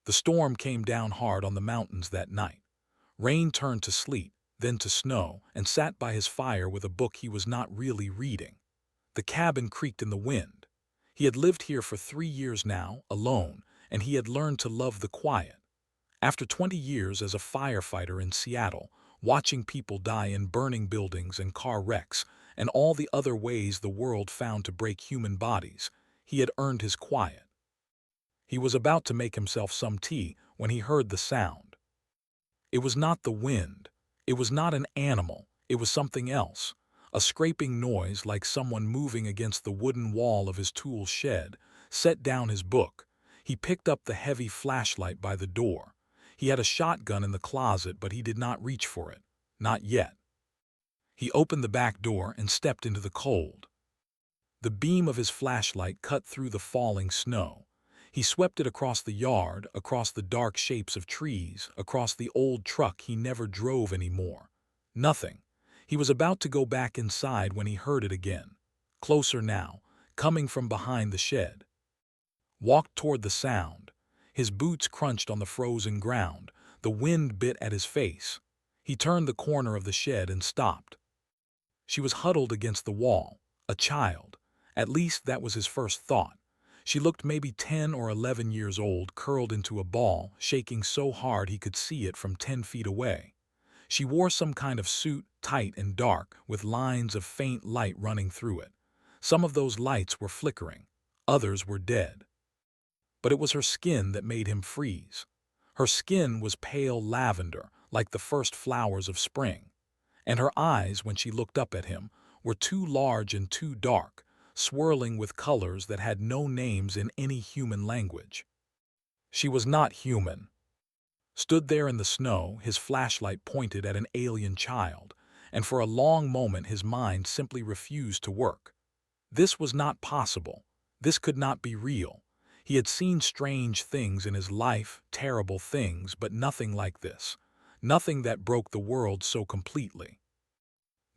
The storm came down hard on the mountains that night. Rain turned to sleet, then to snow, and sat by his fire with a book he was not really reading. The cabin creaked in the wind. He had lived here for 3 years now, alone, and he had learned to love the quiet. After 20 years as a firefighter in Seattle, watching people die in burning buildings and car wrecks, and all the other ways the world found to break human bodies, he had earned his quiet. He was about to make himself some tea when he heard the sound. It was not the wind. It was not an animal. It was something else. A scraping noise like someone moving against the wooden wall of his tool shed. Set down his book. He picked up the heavy flashlight by the door. He had a shotgun in the closet, but he did not reach for it. Not yet. He opened the back door and stepped into the cold. The beam of his flashlight cut through the falling snow. He swept it across the yard, across the dark shapes of trees, across the old truck he never drove anymore. Nothing. He was about to go back inside when he heard it again. Closer now, coming from behind the shed. Walked toward the sound. His boots crunched on the frozen ground. The wind bit at his face. He turned the corner of the shed and stopped. She was huddled against the wall, a child. At least that was his first thought. She looked maybe 10 or 11 years old, curled into a ball, shaking so hard he could see it from 10 feet away. She wore some kind of suit, tight and dark, with lines of faint light running through it. Some of those lights were flickering. Others were dead. But it was her skin that made him freeze. Her skin was pale lavender, like the first flowers of spring. And her eyes, when she looked up at him, were too large and too dark, swirling with colors that had no names in any human language. She was not human. Stood there in the snow, his flashlight pointed at an alien child, and for a long moment his mind simply refused to work. This was not possible. This could not be real. He had seen strange things in his life, terrible things, but nothing like this. Nothing that broke the world so completely.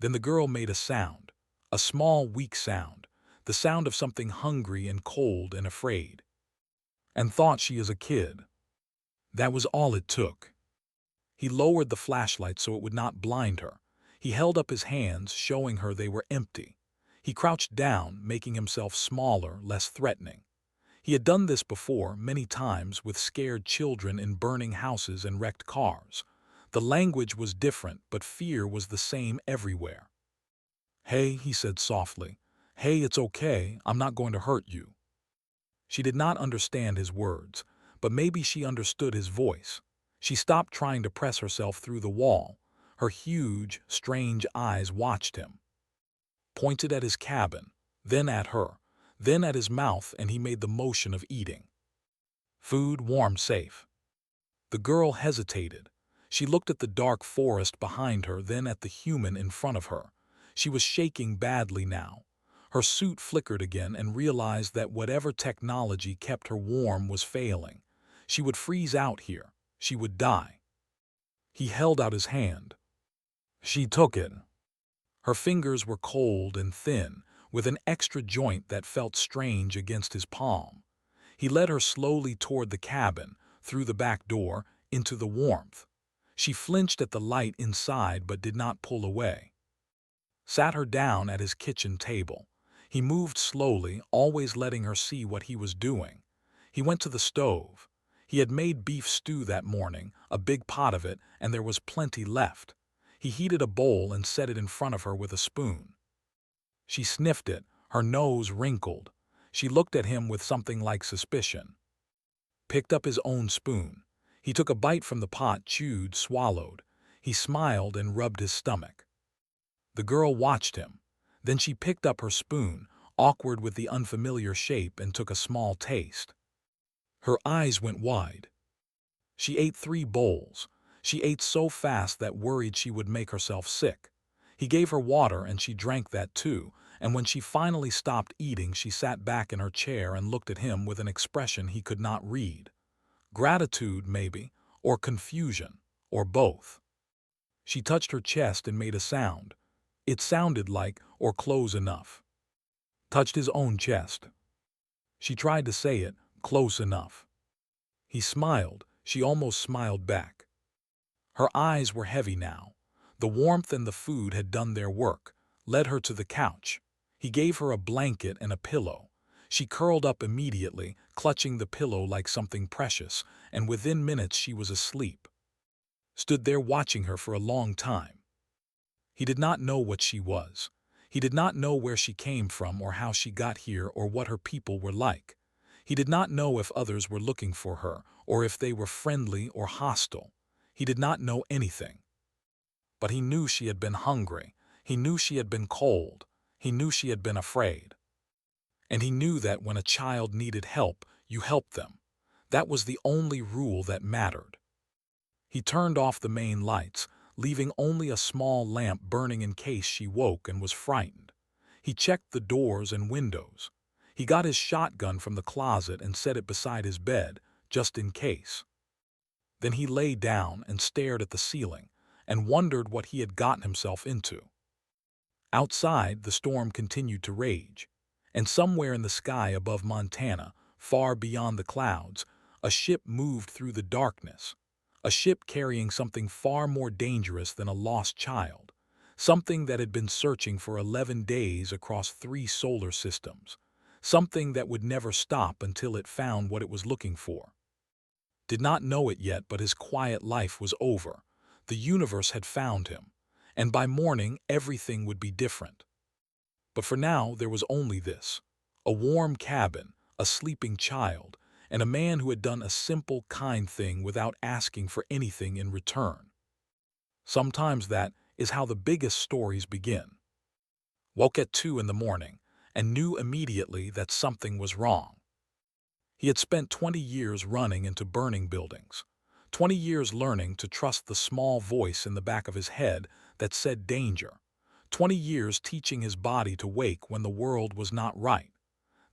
Then the girl made a sound, a small, weak sound, the sound of something hungry and cold and afraid. And thought she is a kid. That was all it took. He lowered the flashlight so it would not blind her. He held up his hands, showing her they were empty. He crouched down, making himself smaller, less threatening. He had done this before, many times, with scared children in burning houses and wrecked cars. The language was different, but fear was the same everywhere. "Hey," he said softly. "Hey, it's okay. I'm not going to hurt you." She did not understand his words, but maybe she understood his voice. She stopped trying to press herself through the wall. Her huge, strange eyes watched him. Pointed at his cabin, then at her, then at his mouth, and he made the motion of eating. Food, warm, safe. The girl hesitated. She looked at the dark forest behind her, then at the human in front of her. She was shaking badly now. Her suit flickered again and realized that whatever technology kept her warm was failing. She would freeze out here. She would die. He held out his hand. She took it. Her fingers were cold and thin, with an extra joint that felt strange against his palm. He led her slowly toward the cabin, through the back door, into the warmth. She flinched at the light inside but did not pull away. Sat her down at his kitchen table. He moved slowly, always letting her see what he was doing. He went to the stove. He had made beef stew that morning, a big pot of it, and there was plenty left. He heated a bowl and set it in front of her with a spoon. She sniffed it, her nose wrinkled. She looked at him with something like suspicion. Picked up his own spoon. He took a bite from the pot, chewed, swallowed. He smiled and rubbed his stomach. The girl watched him. Then she picked up her spoon, awkward with the unfamiliar shape, and took a small taste. Her eyes went wide. She ate 3 bowls. She ate so fast that worried she would make herself sick. He gave her water and she drank that too, and when she finally stopped eating, she sat back in her chair and looked at him with an expression he could not read. Gratitude, maybe, or confusion, or both. She touched her chest and made a sound. It sounded like, or close enough. Touched his own chest. She tried to say it, close enough. He smiled. She almost smiled back. Her eyes were heavy now. The warmth and the food had done their work, led her to the couch. He gave her a blanket and a pillow. She curled up immediately, clutching the pillow like something precious, and within minutes she was asleep. Stood there watching her for a long time. He did not know what she was. He did not know where she came from or how she got here or what her people were like. He did not know if others were looking for her or if they were friendly or hostile. He did not know anything. But he knew she had been hungry. He knew she had been cold. He knew she had been afraid. And he knew that when a child needed help, you helped them. That was the only rule that mattered. He turned off the main lights, leaving only a small lamp burning in case she woke and was frightened. He checked the doors and windows. He got his shotgun from the closet and set it beside his bed, just in case. Then he lay down and stared at the ceiling and wondered what he had gotten himself into. Outside, the storm continued to rage, and somewhere in the sky above Montana, far beyond the clouds, a ship moved through the darkness. A ship carrying something far more dangerous than a lost child, something that had been searching for 11 days across 3 solar systems, something that would never stop until it found what it was looking for. Did not know it yet, but his quiet life was over. The universe had found him, and by morning everything would be different. But for now there was only this: a warm cabin, a sleeping child, and a man who had done a simple, kind thing without asking for anything in return. Sometimes that is how the biggest stories begin. Woke at 2 in the morning and knew immediately that something was wrong. He had spent 20 years running into burning buildings, 20 years learning to trust the small voice in the back of his head that said danger, 20 years teaching his body to wake when the world was not right.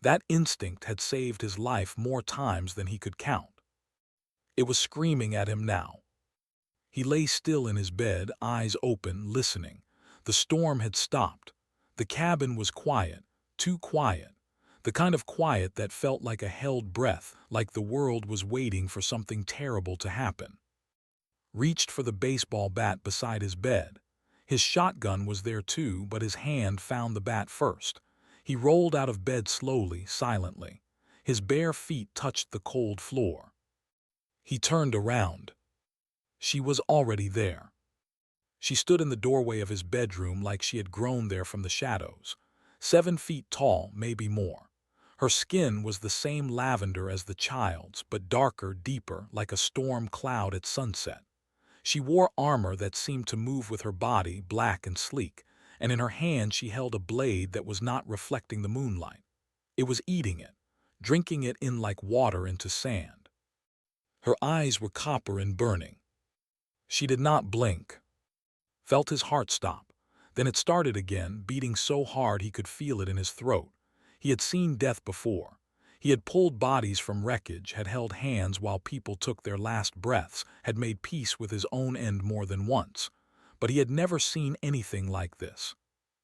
That instinct had saved his life more times than he could count. It was screaming at him now. He lay still in his bed, eyes open, listening. The storm had stopped. The cabin was quiet, too quiet. The kind of quiet that felt like a held breath, like the world was waiting for something terrible to happen. Reached for the baseball bat beside his bed. His shotgun was there too, but his hand found the bat first. He rolled out of bed slowly, silently. His bare feet touched the cold floor. He turned around. She was already there. She stood in the doorway of his bedroom like she had grown there from the shadows. 7 feet tall, maybe more. Her skin was the same lavender as the child's, but darker, deeper, like a storm cloud at sunset. She wore armor that seemed to move with her body, black and sleek, and in her hand she held a blade that was not reflecting the moonlight. It was eating it, drinking it in like water into sand. Her eyes were copper and burning. She did not blink. Felt his heart stop. Then it started again, beating so hard he could feel it in his throat. He had seen death before. He had pulled bodies from wreckage, had held hands while people took their last breaths, had made peace with his own end more than once. But he had never seen anything like this.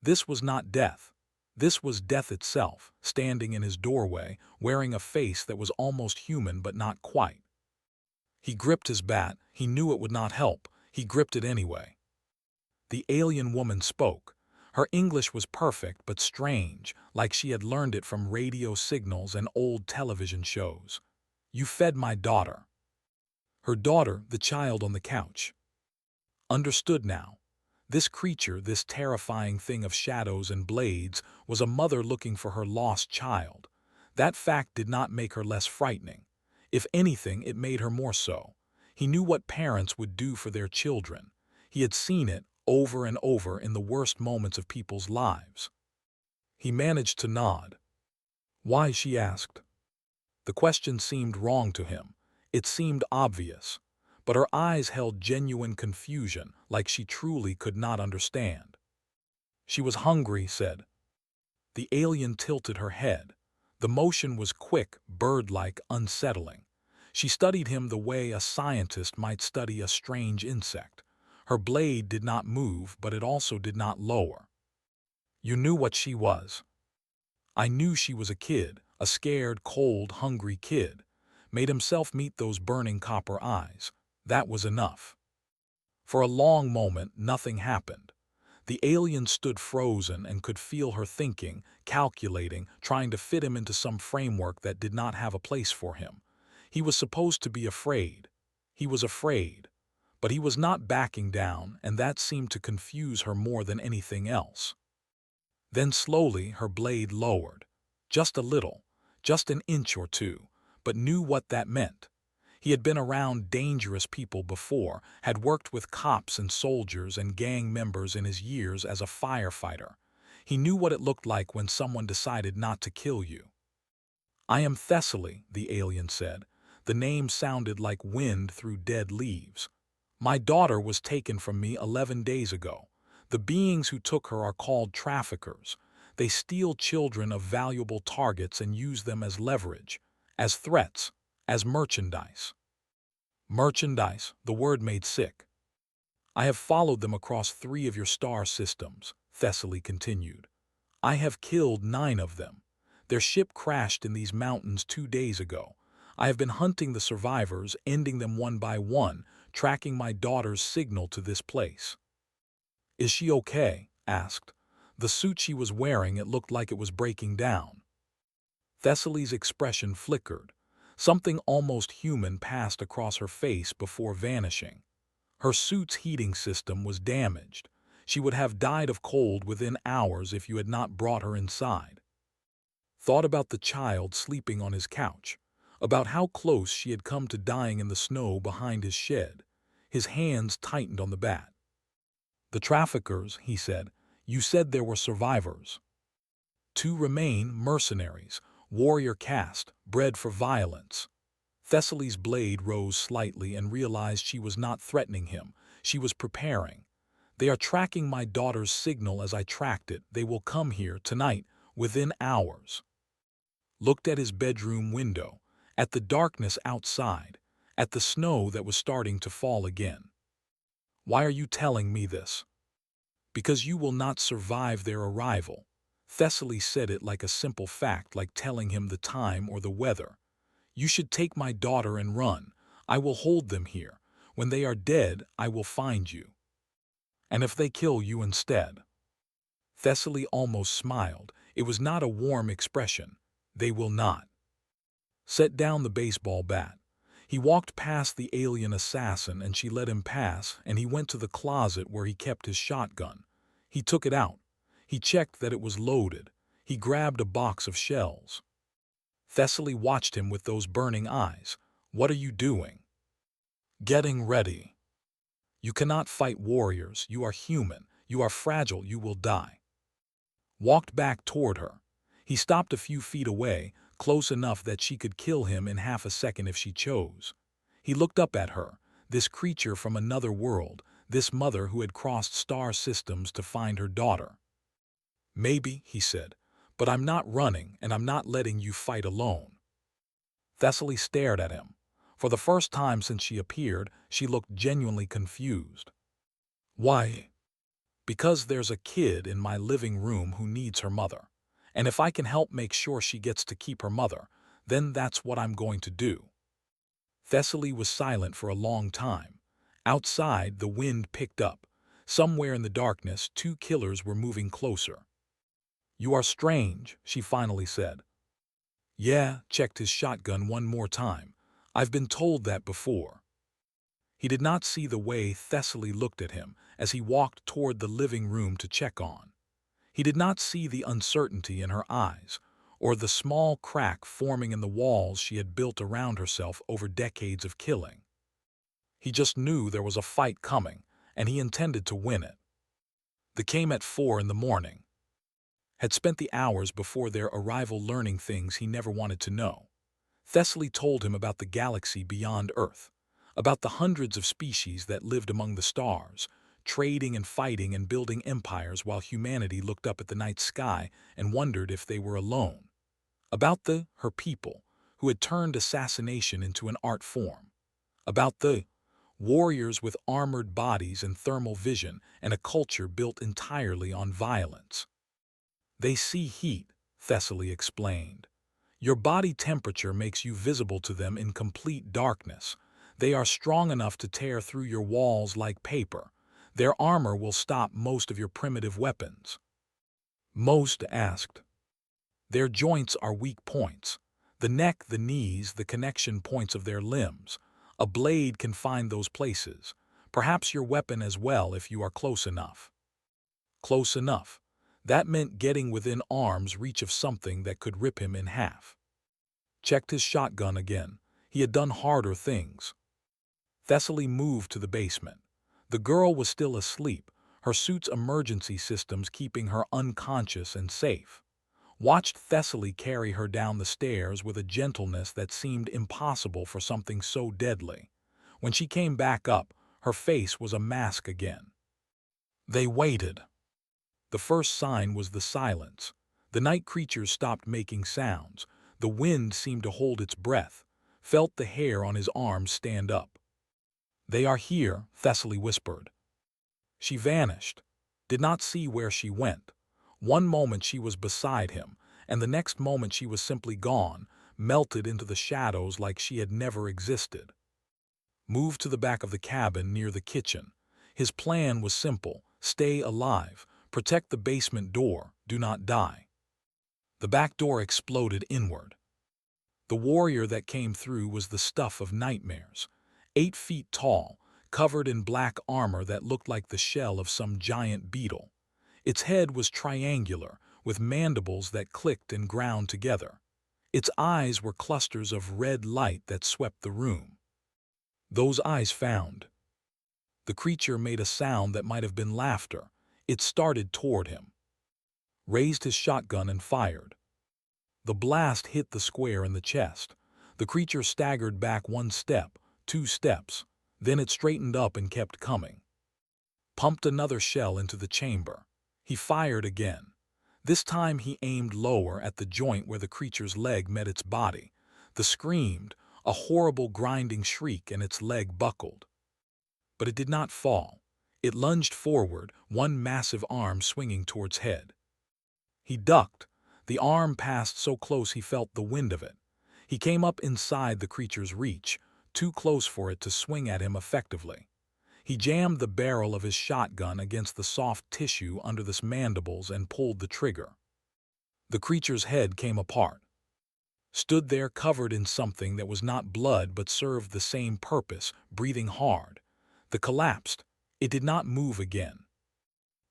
This was not death. This was death itself, standing in his doorway, wearing a face that was almost human but not quite. He gripped his bat. He knew it would not help. He gripped it anyway. The alien woman spoke. Her English was perfect but strange, like she had learned it from radio signals and old television shows. "You fed my daughter." Her daughter, the child on the couch. Understood now. This creature, this terrifying thing of shadows and blades, was a mother looking for her lost child. That fact did not make her less frightening. If anything, it made her more so. He knew what parents would do for their children. He had seen it over and over in the worst moments of people's lives. He managed to nod. "Why?" she asked. The question seemed wrong to him. It seemed obvious. But her eyes held genuine confusion, like she truly could not understand. "She was hungry," said. The alien tilted her head. The motion was quick, bird-like, unsettling. She studied him the way a scientist might study a strange insect. Her blade did not move, but it also did not lower. "You knew what she was." "I knew she was a kid, a scared, cold, hungry kid. made himself meet those burning copper eyes. That was enough. For a long moment, nothing happened. The alien stood frozen and could feel her thinking, calculating, trying to fit him into some framework that did not have a place for him. He was supposed to be afraid. He was afraid. But he was not backing down, and that seemed to confuse her more than anything else. Then slowly her blade lowered. Just a little, just an inch or two, but knew what that meant. He had been around dangerous people before, had worked with cops and soldiers and gang members in his years as a firefighter. He knew what it looked like when someone decided not to kill you. "I am Thessaly," the alien said. The name sounded like wind through dead leaves. "My daughter was taken from me 11 days ago. The beings who took her are called traffickers. They steal children of valuable targets and use them as leverage, as threats, as merchandise." Merchandise, the word made sick. "I have followed them across 3 of your star systems," Thessaly continued. "I have killed 9 of them. Their ship crashed in these mountains 2 days ago. I have been hunting the survivors, ending them one by one, tracking my daughter's signal to this place." "Is she okay?" asked. The suit she was wearing, it looked like it was breaking down. Thessaly's expression flickered. Something almost human passed across her face before vanishing. Her suit's heating system was damaged. She would have died of cold within hours if you had not brought her inside. Thought about the child sleeping on his couch, about how close she had come to dying in the snow behind his shed. His hands tightened on the bat. "The traffickers," he said. "You said there were survivors." "2 remain, mercenaries, warrior caste, bred for violence." Thessaly's blade rose slightly and realized she was not threatening him. She was preparing. "They are tracking my daughter's signal as I tracked it. They will come here tonight, within hours." Looked at his bedroom window, at the darkness outside, at the snow that was starting to fall again. "Why are you telling me this?" "Because you will not survive their arrival." Thessaly said it like a simple fact, like telling him the time or the weather. "You should take my daughter and run. I will hold them here. When they are dead, I will find you." "And if they kill you instead?" Thessaly almost smiled. It was not a warm expression. "They will not." Set down the baseball bat. He walked past the alien assassin and she let him pass, and he went to the closet where he kept his shotgun. He took it out. He checked that it was loaded. He grabbed a box of shells. Thessaly watched him with those burning eyes. "What are you doing?" "Getting ready." "You cannot fight warriors. You are human. You are fragile. You will die." Walked back toward her. He stopped a few feet away, close enough that she could kill him in half a second if she chose. He looked up at her, this creature from another world, this mother who had crossed star systems to find her daughter. "Maybe," he said, "but I'm not running and I'm not letting you fight alone." Thessaly stared at him. For the first time since she appeared, she looked genuinely confused. "Why?" "Because there's a kid in my living room who needs her mother. And if I can help make sure she gets to keep her mother, then that's what I'm going to do." Thessaly was silent for a long time. Outside, the wind picked up. Somewhere in the darkness, 2 killers were moving closer. "You are strange," she finally said. "Yeah," checked his shotgun one more time. "I've been told that before." He did not see the way Thessaly looked at him as he walked toward the living room to check on. He did not see the uncertainty in her eyes, or the small crack forming in the walls she had built around herself over decades of killing. He just knew there was a fight coming, and he intended to win it. They came at 4 in the morning. Had spent the hours before their arrival learning things he never wanted to know. Thessaly told him about the galaxy beyond Earth, about the hundreds of species that lived among the stars, trading and fighting and building empires while humanity looked up at the night sky and wondered if they were alone. About her people, who had turned assassination into an art form. About the warriors with armored bodies and thermal vision and a culture built entirely on violence. "They see heat," Thessaly explained. Your body temperature makes you visible to them in complete darkness. They are strong enough to tear through your walls like paper. Their armor will stop most of your primitive weapons. Most asked. Their joints are weak points. The neck, the knees, the connection points of their limbs. A blade can find those places. Perhaps your weapon as well if you are close enough. Close enough. That meant getting within arm's reach of something that could rip him in half. Checked his shotgun again. He had done harder things. Thessaly moved to the basement. The girl was still asleep, her suit's emergency systems keeping her unconscious and safe. Watched Thessaly carry her down the stairs with a gentleness that seemed impossible for something so deadly. When she came back up, her face was a mask again. They waited. The first sign was the silence. The night creatures stopped making sounds. The wind seemed to hold its breath, felt the hair on his arms stand up. "They are here," Thessaly whispered. She vanished, did not see where she went. One moment she was beside him, and the next moment she was simply gone, melted into the shadows like she had never existed. Moved to the back of the cabin near the kitchen. His plan was simple: stay alive, protect the basement door, do not die. The back door exploded inward. The warrior that came through was the stuff of nightmares. 8 feet tall, covered in black armor that looked like the shell of some giant beetle. Its head was triangular, with mandibles that clicked and ground together. Its eyes were clusters of red light that swept the room. Those eyes found. The creature made a sound that might have been laughter. It started toward him. Raised his shotgun and fired. The blast hit the square in the chest. The creature staggered back 1 step, 2 steps. Then it straightened up and kept coming. Pumped another shell into the chamber. He fired again. This time he aimed lower at the joint where the creature's leg met its body. The screamed, a horrible grinding shriek, and its leg buckled. But it did not fall. It lunged forward, one massive arm swinging towards head. He ducked. The arm passed so close he felt the wind of it. He came up inside the creature's reach, too close for it to swing at him effectively. He jammed the barrel of his shotgun against the soft tissue under the mandibles and pulled the trigger. The creature's head came apart. Stood there covered in something that was not blood but served the same purpose, breathing hard. The collapsed. It did not move again.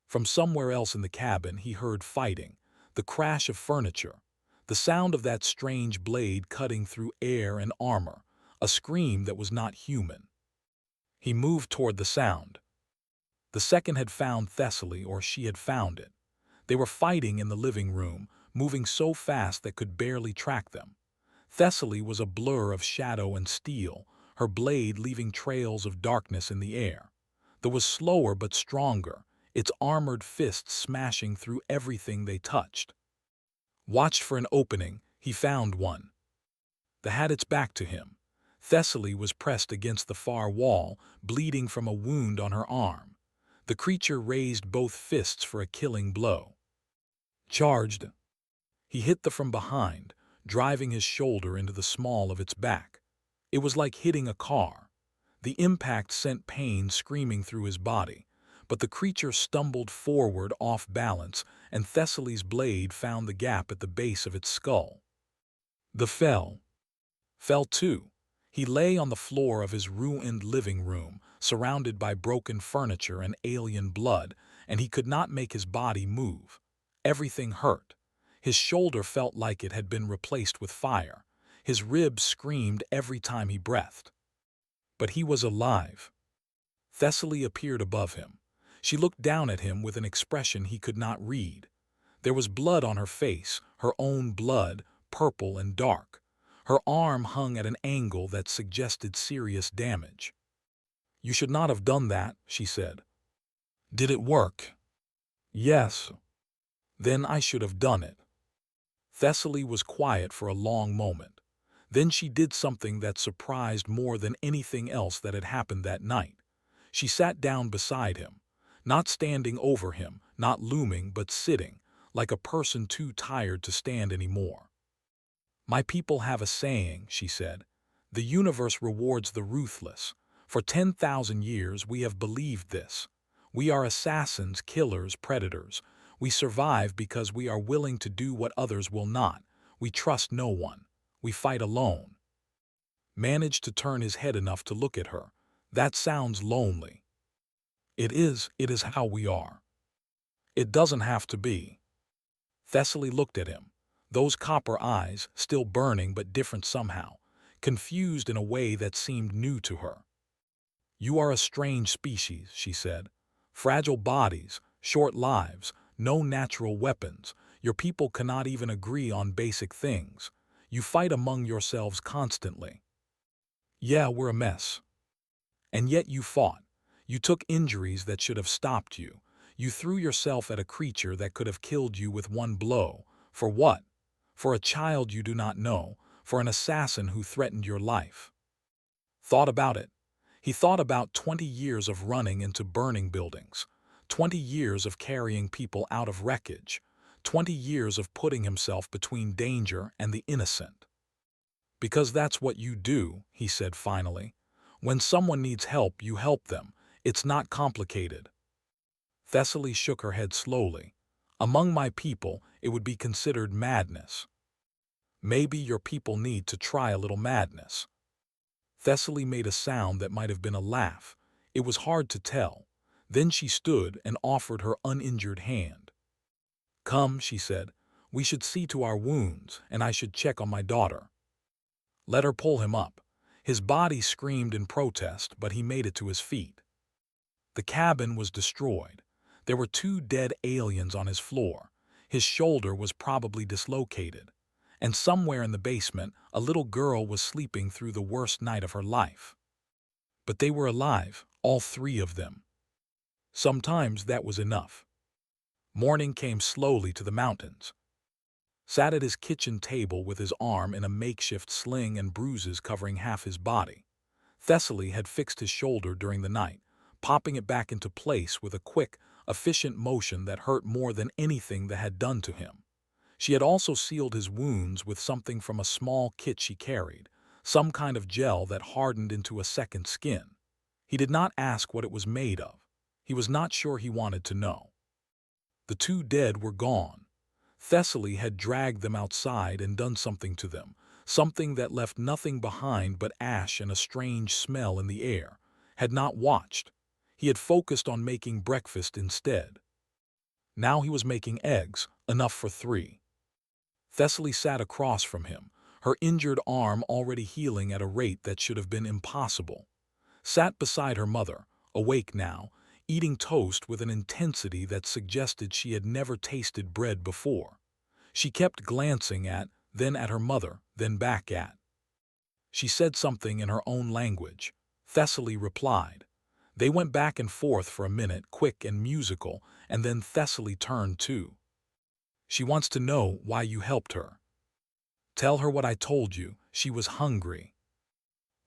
From somewhere else in the cabin he heard fighting, the crash of furniture, the sound of that strange blade cutting through air and armor, a scream that was not human. He moved toward the sound. The second had found Thessaly, or she had found it. They were fighting in the living room, moving so fast that could barely track them. Thessaly was a blur of shadow and steel, her blade leaving trails of darkness in the air. That was slower but stronger, its armored fists smashing through everything they touched. Watched for an opening, he found one. That had its back to him. Thessaly was pressed against the far wall, bleeding from a wound on her arm. The creature raised both fists for a killing blow. Charged. He hit the from behind, driving his shoulder into the small of its back. It was like hitting a car. The impact sent pain screaming through his body, but the creature stumbled forward off balance, and Thessaly's blade found the gap at the base of its skull. The fell too. He lay on the floor of his ruined living room, surrounded by broken furniture and alien blood, and he could not make his body move. Everything hurt. His shoulder felt like it had been replaced with fire. His ribs screamed every time he breathed. But he was alive. Thessaly appeared above him. She looked down at him with an expression he could not read. There was blood on her face, her own blood, purple and dark. Her arm hung at an angle that suggested serious damage. "You should not have done that," she said. "Did it work?" "Yes." "Then I should have done it." Thessaly was quiet for a long moment. Then she did something that surprised more than anything else that had happened that night. She sat down beside him, not standing over him, not looming, but sitting, like a person too tired to stand anymore. My people have a saying, she said. The universe rewards the ruthless. For 10,000 years we have believed this. We are assassins, killers, predators. We survive because we are willing to do what others will not. We trust no one. We fight alone. Managed to turn his head enough to look at her. That sounds lonely. It is how we are. It doesn't have to be. Thessaly looked at him, those copper eyes still burning but different somehow, confused in a way that seemed new to her. You are a strange species, she said. Fragile bodies, short lives, no natural weapons. Your people cannot even agree on basic things. You fight among yourselves constantly. Yeah, we're a mess. And yet you fought. You took injuries that should have stopped you. You threw yourself at a creature that could have killed you with one blow. For what? For a child you do not know, for an assassin who threatened your life. Thought about it. He thought about 20 years of running into burning buildings, 20 years of carrying people out of wreckage, 20 years of putting himself between danger and the innocent. Because that's what you do, he said finally. When someone needs help, you help them. It's not complicated. Thessaly shook her head slowly. Among my people, it would be considered madness. Maybe your people need to try a little madness. Thessaly made a sound that might have been a laugh. It was hard to tell. Then she stood and offered her uninjured hand. Come, she said. We should see to our wounds, and I should check on my daughter. Let her pull him up. His body screamed in protest, but he made it to his feet. The cabin was destroyed. There were 2 dead aliens on his floor. His shoulder was probably dislocated. And somewhere in the basement, a little girl was sleeping through the worst night of her life. But they were alive, all 3 of them. Sometimes that was enough. Morning came slowly to the mountains. Sat at his kitchen table with his arm in a makeshift sling and bruises covering half his body. Thessaly had fixed his shoulder during the night, popping it back into place with a quick, efficient motion that hurt more than anything that had done to him. She had also sealed his wounds with something from a small kit she carried, some kind of gel that hardened into a second skin. He did not ask what it was made of. He was not sure he wanted to know. The 2 dead were gone. Thessaly had dragged them outside and done something to them, something that left nothing behind but ash and a strange smell in the air. Had not watched. He had focused on making breakfast instead. Now he was making eggs, enough for 3. Thessaly sat across from him, her injured arm already healing at a rate that should have been impossible. Sat beside her mother, awake now, eating toast with an intensity that suggested she had never tasted bread before. She kept glancing at, then at her mother, then back at. She said something in her own language. Thessaly replied. They went back and forth for a minute, quick and musical, and then Thessaly turned too. She wants to know why you helped her. Tell her what I told you. She was hungry.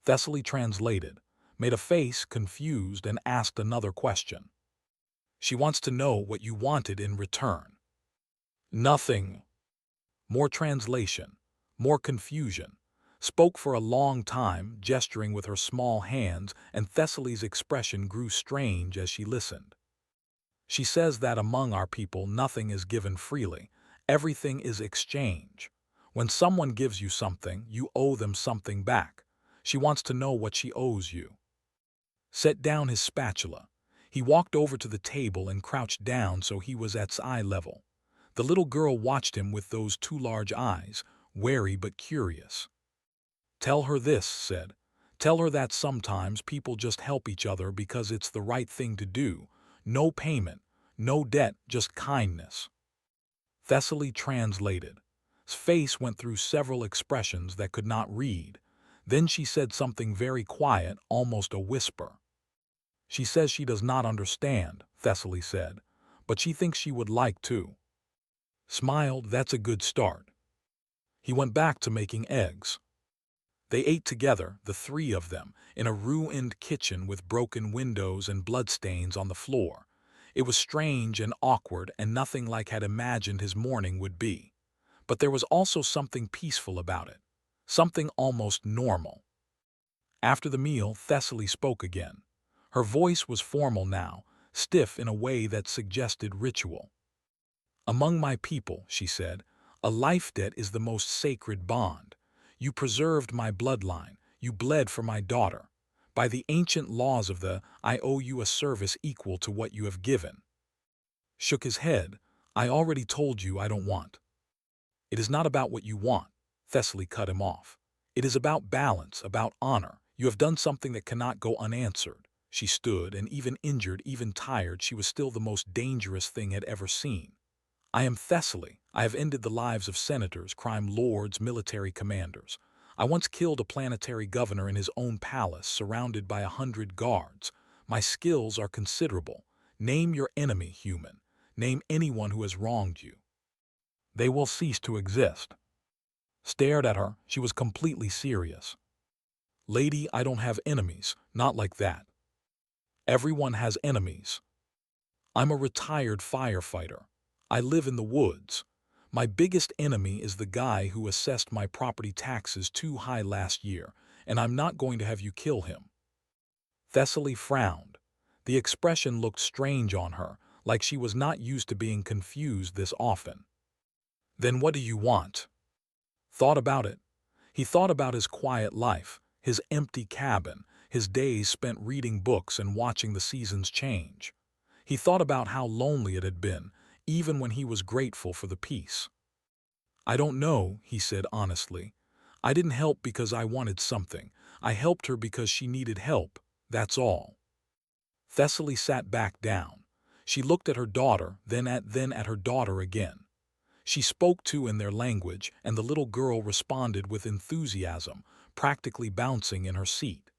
Thessaly translated, made a face, confused, and asked another question. She wants to know what you wanted in return. Nothing. More translation, more confusion. Spoke for a long time, gesturing with her small hands, and Thessaly's expression grew strange as she listened. She says that among our people nothing is given freely. Everything is exchange. When someone gives you something, you owe them something back. She wants to know what she owes you. Set down his spatula. He walked over to the table and crouched down so he was at eye level. The little girl watched him with those 2 large eyes, wary but curious. Tell her this, said. Tell her that sometimes people just help each other because it's the right thing to do. No payment, no debt, just kindness. Thessaly translated. His face went through several expressions that could not read. Then she said something very quiet, almost a whisper. She says she does not understand, Thessaly said, but she thinks she would like to. Smiled, that's a good start. He went back to making eggs. They ate together, the 3 of them, in a ruined kitchen with broken windows and bloodstains on the floor. It was strange and awkward and nothing like had imagined his morning would be. but there was also something peaceful about it, something almost normal. After the meal, Thessaly spoke again. Her voice was formal now, stiff in a way that suggested ritual. "Among my people," she said, "a life debt is the most sacred bond. You preserved my bloodline, you bled for my daughter. By the ancient laws of I owe you a service equal to what you have given." Shook his head. "I already told you I don't want." "It is not about what you want," Thessaly cut him off. "It is about balance, about honor. You have done something that cannot go unanswered." She stood, and even injured, even tired, she was still the most dangerous thing had ever seen. "I am Thessaly. I have ended the lives of senators, crime lords, military commanders. I once killed a planetary governor in his own palace, surrounded by 100 guards. My skills are considerable. Name your enemy, human. Name anyone who has wronged you. They will cease to exist." Stared at her, she was completely serious. "Lady, I don't have enemies, not like that. Everyone has enemies. I'm a retired firefighter. I live in the woods. My biggest enemy is the guy who assessed my property taxes too high last year, and I'm not going to have you kill him." Thessaly frowned. The expression looked strange on her, like she was not used to being confused this often. "Then what do you want?" Thought about it. He thought about his quiet life, his empty cabin, his days spent reading books and watching the seasons change. He thought about how lonely it had been, even when he was grateful for the peace. "I don't know," he said honestly. "I didn't help because I wanted something. I helped her because she needed help, that's all." Thessaly sat back down. She looked at her daughter, then at her daughter again. She spoke too in their language, and the little girl responded with enthusiasm, practically bouncing in her seat.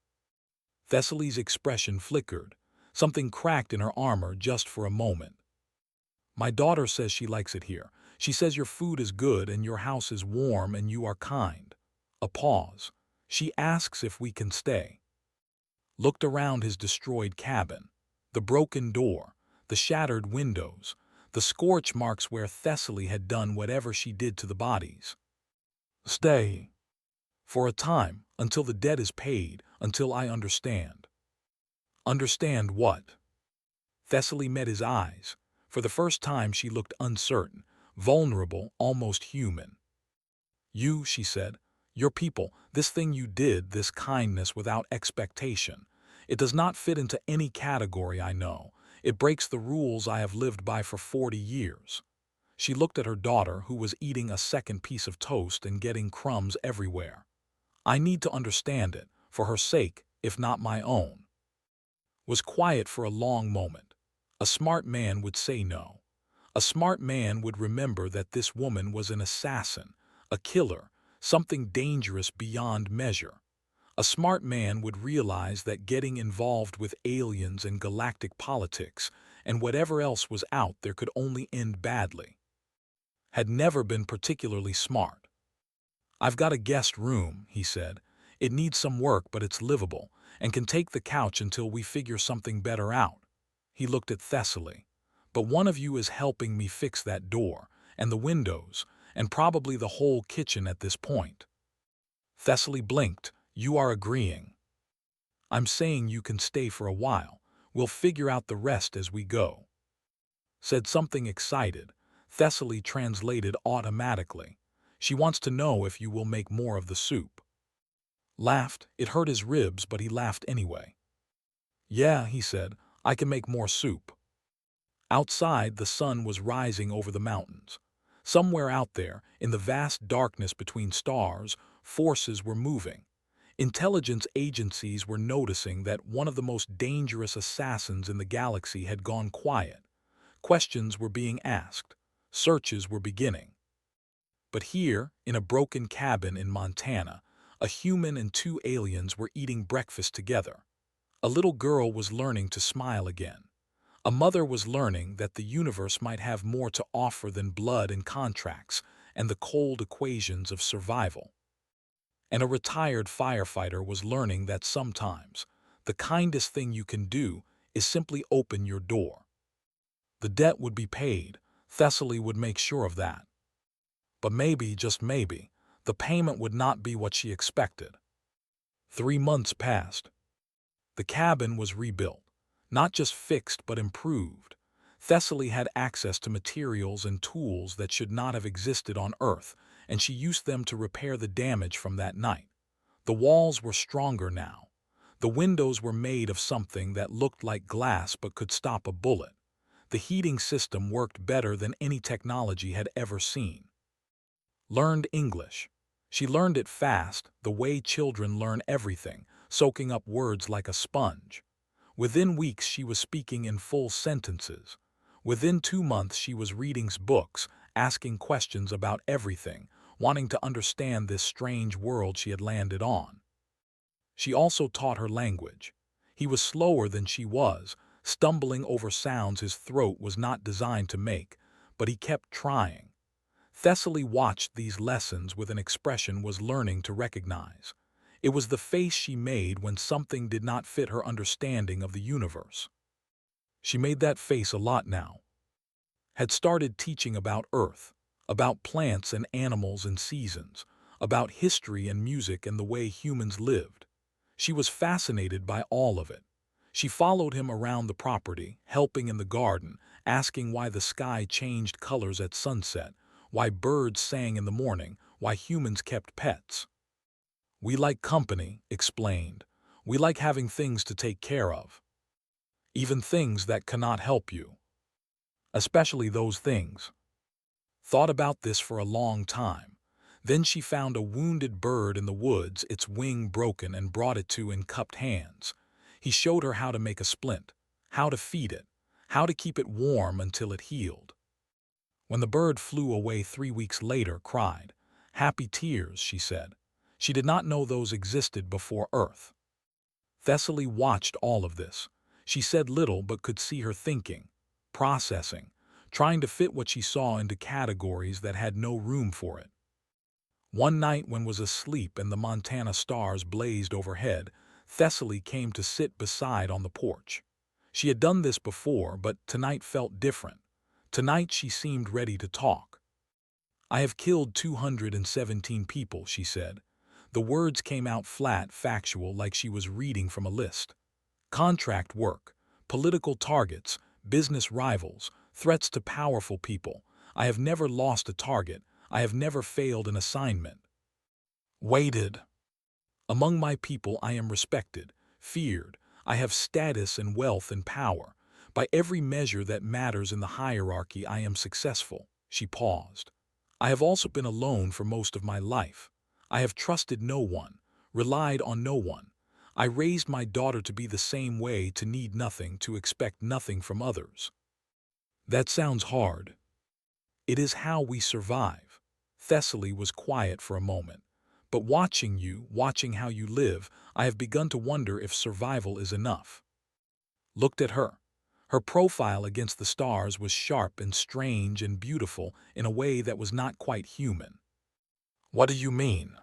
Thessaly's expression flickered. Something cracked in her armor just for a moment. "My daughter says she likes it here. She says your food is good and your house is warm and you are kind." A pause. "She asks if we can stay." Looked around his destroyed cabin. The broken door, the shattered windows, the scorch marks where Thessaly had done whatever she did to the bodies. "Stay. For a time, until the debt is paid, until I understand." "Understand what?" Thessaly met his eyes. For the first time she looked uncertain, vulnerable, almost human. "You," she said, "your people, this thing you did, this kindness without expectation. It does not fit into any category I know. It breaks the rules I have lived by for 40 years. She looked at her daughter, who was eating a second piece of toast and getting crumbs everywhere. "I need to understand it, for her sake, if not my own." Was quiet for a long moment. A smart man would say no. A smart man would remember that this woman was an assassin, a killer, something dangerous beyond measure. A smart man would realize that getting involved with aliens and galactic politics and whatever else was out there could only end badly. Had never been particularly smart. "I've got a guest room," he said. "It needs some work, but it's livable, and can take the couch until we figure something better out." He looked at Thessaly. "But one of you is helping me fix that door, and the windows, and probably the whole kitchen at this point." Thessaly blinked. "You are agreeing." "I'm saying you can stay for a while. We'll figure out the rest as we go." Said something excited. Thessaly translated automatically. "She wants to know if you will make more of the soup." Laughed. It hurt his ribs, but he laughed anyway. "Yeah," he said, "I can make more soup." Outside, the sun was rising over the mountains. Somewhere out there, in the vast darkness between stars, forces were moving. Intelligence agencies were noticing that one of the most dangerous assassins in the galaxy had gone quiet. Questions were being asked. Searches were beginning. But here, in a broken cabin in Montana, a human and two aliens were eating breakfast together. A little girl was learning to smile again. A mother was learning that the universe might have more to offer than blood and contracts and the cold equations of survival. And a retired firefighter was learning that sometimes the kindest thing you can do is simply open your door. The debt would be paid. Thessaly would make sure of that. But maybe, just maybe, the payment would not be what she expected. 3 months passed. The cabin was rebuilt, not just fixed but improved. Thessaly had access to materials and tools that should not have existed on Earth, and she used them to repair the damage from that night. The walls were stronger now. The windows were made of something that looked like glass but could stop a bullet. The heating system worked better than any technology had ever seen. Learned English. She learned it fast, the way children learn everything, soaking up words like a sponge. Within weeks she was speaking in full sentences. Within 2 months she was reading books, asking questions about everything, wanting to understand this strange world she had landed on. She also taught her language. He was slower than she was, stumbling over sounds his throat was not designed to make, but he kept trying. Thessaly watched these lessons with an expression was learning to recognize. It was the face she made when something did not fit her understanding of the universe. She made that face a lot now. Had started teaching about Earth, about plants and animals and seasons, about history and music and the way humans lived. She was fascinated by all of it. She followed him around the property, helping in the garden, asking why the sky changed colors at sunset, why birds sang in the morning, why humans kept pets. We like company, explained. We like having things to take care of. Even things that cannot help you. Especially those things. Thought about this for a long time. Then she found a wounded bird in the woods, its wing broken, and brought it to in cupped hands. He showed her how to make a splint, how to feed it, how to keep it warm until it healed. When the bird flew away 3 weeks later, cried, "Happy tears," she said. She did not know those existed before Earth. Thessaly watched all of this. She said little but could see her thinking, processing, trying to fit what she saw into categories that had no room for it. One night when was asleep and the Montana stars blazed overhead, Thessaly came to sit beside on the porch. She had done this before, but tonight felt different. Tonight she seemed ready to talk. "I have killed 217 people," she said. The words came out flat, factual, like she was reading from a list. Contract work, political targets, business rivals, threats to powerful people. I have never lost a target. I have never failed an assignment. Waited. Among my people I am respected, feared. I have status and wealth and power. By every measure that matters in the hierarchy I am successful." She paused. "I have also been alone for most of my life. I have trusted no one, relied on no one. I raised my daughter to be the same way, to need nothing, to expect nothing from others." That sounds hard. It is how we survive. Thessaly was quiet for a moment. "But watching you, watching how you live, I have begun to wonder if survival is enough." Looked at her. Her profile against the stars was sharp and strange and beautiful in a way that was not quite human. "What do you mean?"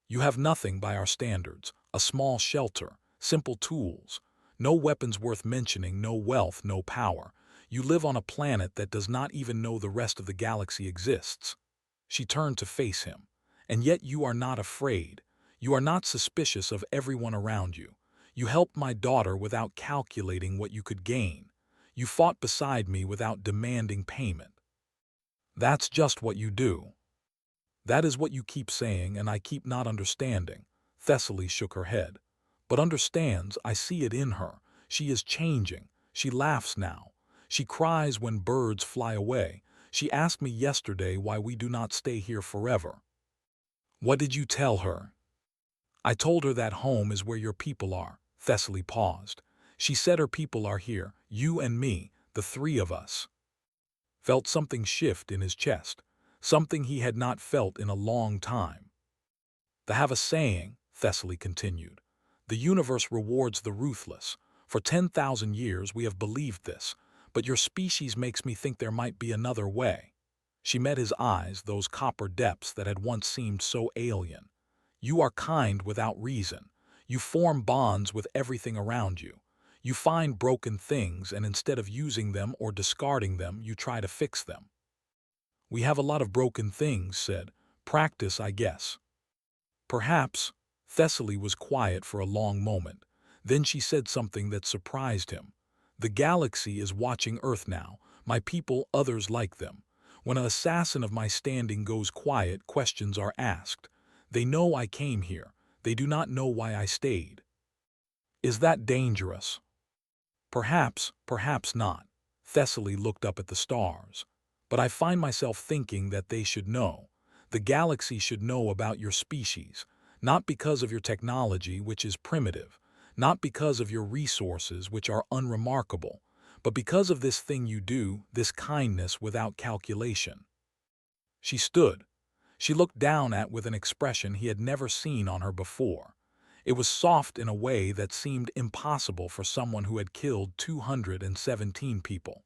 "You have nothing by our standards, a small shelter, simple tools, no weapons worth mentioning, no wealth, no power. You live on a planet that does not even know the rest of the galaxy exists." She turned to face him. "And yet you are not afraid. You are not suspicious of everyone around you. You helped my daughter without calculating what you could gain. You fought beside me without demanding payment." "That's just what you do." "That is what you keep saying, and I keep not understanding." Thessaly shook her head. "But understands, I see it in her. She is changing. She laughs now. She cries when birds fly away. She asked me yesterday why we do not stay here forever." "What did you tell her?" "I told her that home is where your people are." Thessaly paused. "She said her people are here, you and me, the three of us." Felt something shift in his chest, something he had not felt in a long time. "They have a saying," Thessaly continued. "The universe rewards the ruthless. For 10,000 years we have believed this, but your species makes me think there might be another way." She met his eyes, those copper depths that had once seemed so alien. "You are kind without reason. You form bonds with everything around you. You find broken things, and instead of using them or discarding them, you try to fix them." We have a lot of broken things, said. Practice, I guess. Perhaps. Thessaly was quiet for a long moment. Then she said something that surprised him. The galaxy is watching Earth now. My people, others like them. When an assassin of my standing goes quiet, questions are asked. They know I came here. They do not know why I stayed. Is that dangerous? Perhaps, perhaps not. Thessaly looked up at the stars. But I find myself thinking that they should know. The galaxy should know about your species, not because of your technology, which is primitive, not because of your resources, which are unremarkable, but because of this thing you do, this kindness without calculation. She stood. She looked down at with an expression he had never seen on her before. It was soft in a way that seemed impossible for someone who had killed 217 people.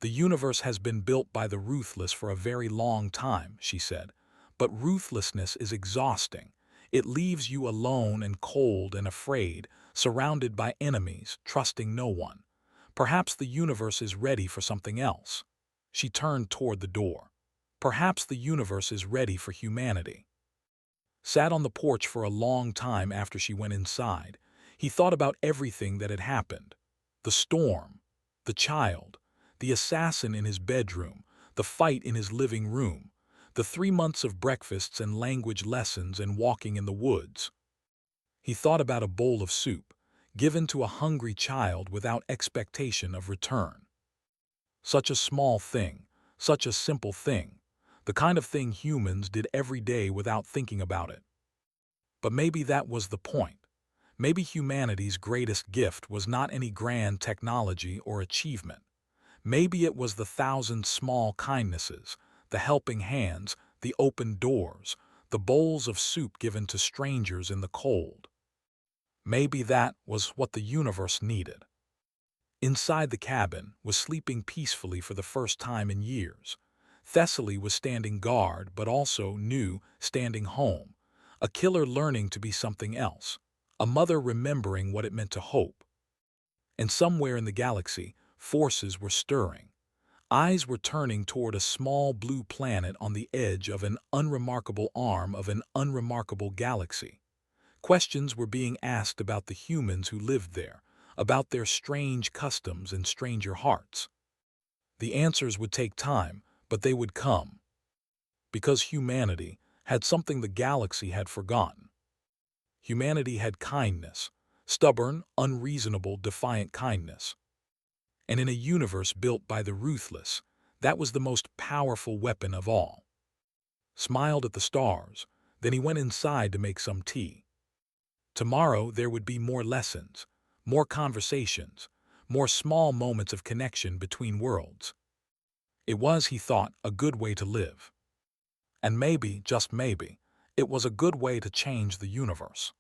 The universe has been built by the ruthless for a very long time, she said, but ruthlessness is exhausting. It leaves you alone and cold and afraid, surrounded by enemies, trusting no one. Perhaps the universe is ready for something else. She turned toward the door. Perhaps the universe is ready for humanity. Sat on the porch for a long time after she went inside. He thought about everything that had happened. The storm, the child, the assassin in his bedroom, the fight in his living room, the 3 months of breakfasts and language lessons and walking in the woods. He thought about a bowl of soup, given to a hungry child without expectation of return. Such a small thing, such a simple thing, the kind of thing humans did every day without thinking about it. But maybe that was the point. Maybe humanity's greatest gift was not any grand technology or achievement. Maybe it was the 1,000 small kindnesses, the helping hands, the open doors, the bowls of soup given to strangers in the cold. Maybe that was what the universe needed. Inside the cabin was sleeping peacefully for the first time in years. Thessaly was standing guard, but also new, standing home. A killer learning to be something else. A mother remembering what it meant to hope. And somewhere in the galaxy, forces were stirring. Eyes were turning toward a small blue planet on the edge of an unremarkable arm of an unremarkable galaxy. Questions were being asked about the humans who lived there, about their strange customs and stranger hearts. The answers would take time, but they would come. Because humanity had something the galaxy had forgotten. Humanity had kindness, stubborn, unreasonable, defiant kindness. And in a universe built by the ruthless, that was the most powerful weapon of all. Smiled at the stars, then he went inside to make some tea. Tomorrow there would be more lessons, more conversations, more small moments of connection between worlds. It was, he thought, a good way to live. And maybe, just maybe, it was a good way to change the universe.